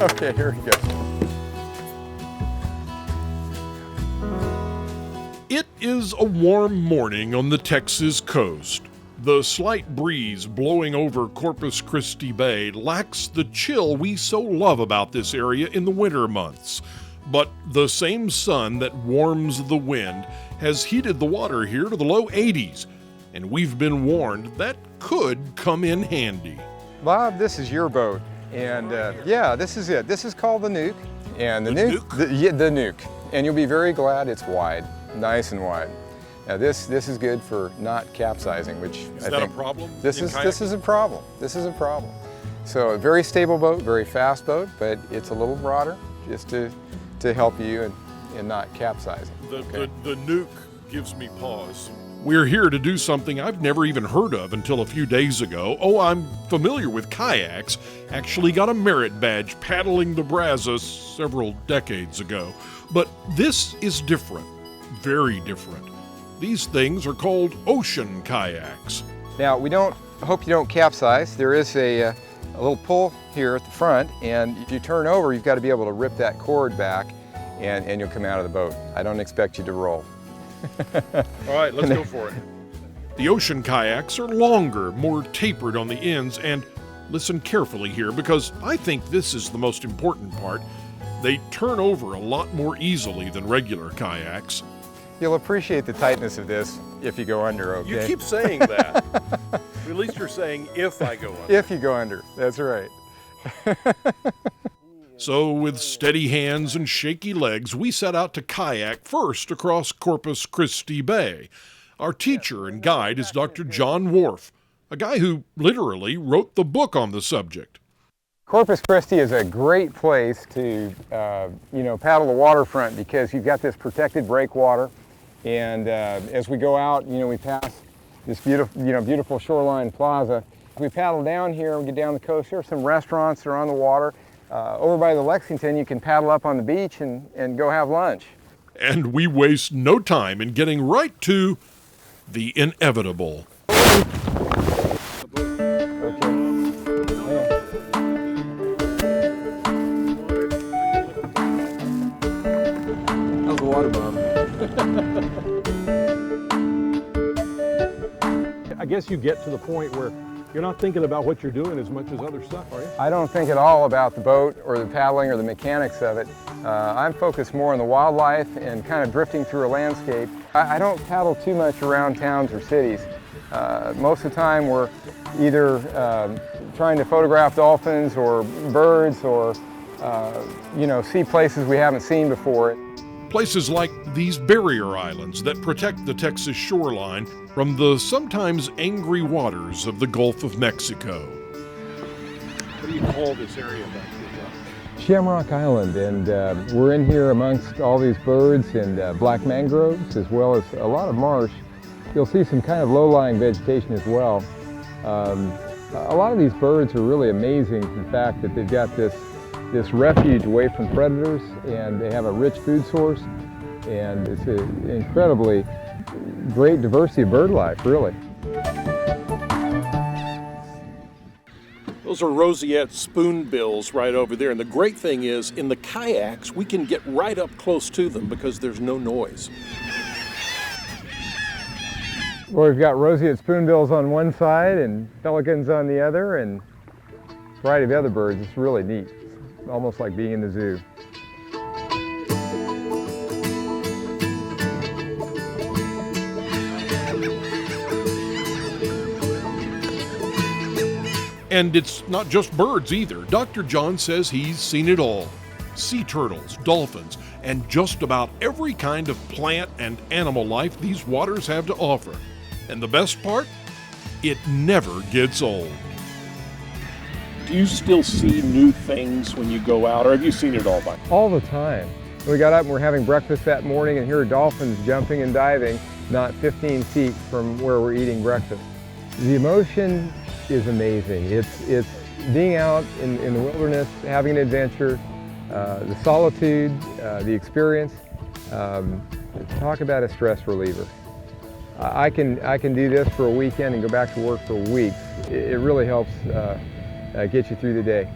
Okay, here we go. It is a warm morning on the Texas coast. The slight breeze blowing over Corpus Christi Bay lacks the chill we so love about this area in the winter months. But the same sun that warms the wind has heated the water here to the low 80s, and we've been warned that could come in handy. Bob, this is your boat, and yeah, this is it. This is called the Nuke, and the Nuke, and you'll be very glad it's wide, nice and wide. Now this is good for not capsizing, which I think a problem? This is a problem. This is a problem. So a very stable boat, very fast boat, but it's a little broader, just to help you in not capsizing. The Nuke gives me pause. We're here to do something I've never even heard of until a few days ago. Oh, I'm familiar with kayaks. Actually got a merit badge paddling the Brazos several decades ago. But this is different, very different. These things are called ocean kayaks. Now, I hope you don't capsize. There is a little pull here at the front, and if you turn over, you've got to be able to rip that cord back, and you'll come out of the boat. I don't expect you to roll. All right, let's go for it. The ocean kayaks are longer, more tapered on the ends, and listen carefully here because I think this is the most important part. They turn over a lot more easily than regular kayaks. You'll appreciate the tightness of this if you go under, okay? You keep saying that. At least you're saying if I go under. If you go under, that's right. So with steady hands and shaky legs, we set out to kayak first across Corpus Christi Bay. Our teacher and guide is Dr. John Whorff, a guy who literally wrote the book on the subject. Corpus Christi is a great place to, paddle the waterfront because you've got this protected breakwater, and as we go out, we pass this beautiful shoreline plaza. As we paddle down here, we get down the coast. There are some restaurants that are on the water. Over by the Lexington, you can paddle up on the beach and go have lunch. And we waste no time in getting right to the inevitable. How's the water, Bob? I guess you get to the point where you're not thinking about what you're doing as much as other stuff, are you? I don't think at all about the boat or the paddling or the mechanics of it. I'm focused more on the wildlife and kind of drifting through a landscape. I don't paddle too much around towns or cities. Most of the time we're either trying to photograph dolphins or birds or see places we haven't seen before. Places like these barrier islands that protect the Texas shoreline from the sometimes angry waters of the Gulf of Mexico. What do you call this area back here? Shamrock Island, and we're in here amongst all these birds and black mangroves as well as a lot of marsh. You'll see some kind of low-lying vegetation as well. A lot of these birds are really amazing, the fact that they've got this refuge away from predators, and they have a rich food source, and it's an incredibly great diversity of bird life, really. Those are roseate spoonbills right over there, and the great thing is, in the kayaks, we can get right up close to them because there's no noise. Well, we've got roseate spoonbills on one side and pelicans on the other, and a variety of other birds. It's really neat. It's almost like being in the zoo. And it's not just birds either. Dr. John says he's seen it all. Sea turtles, dolphins, and just about every kind of plant and animal life these waters have to offer. And the best part? It never gets old. Do you still see new things when you go out, or have you seen it all by now? All the time. We got up and we're having breakfast that morning, and here are dolphins jumping and diving not 15 feet from where we're eating breakfast. The emotion is amazing. It's being out in the wilderness, having an adventure, the solitude, the experience. Talk about a stress reliever. I can do this for a weekend and go back to work for weeks. It really helps get you through the day.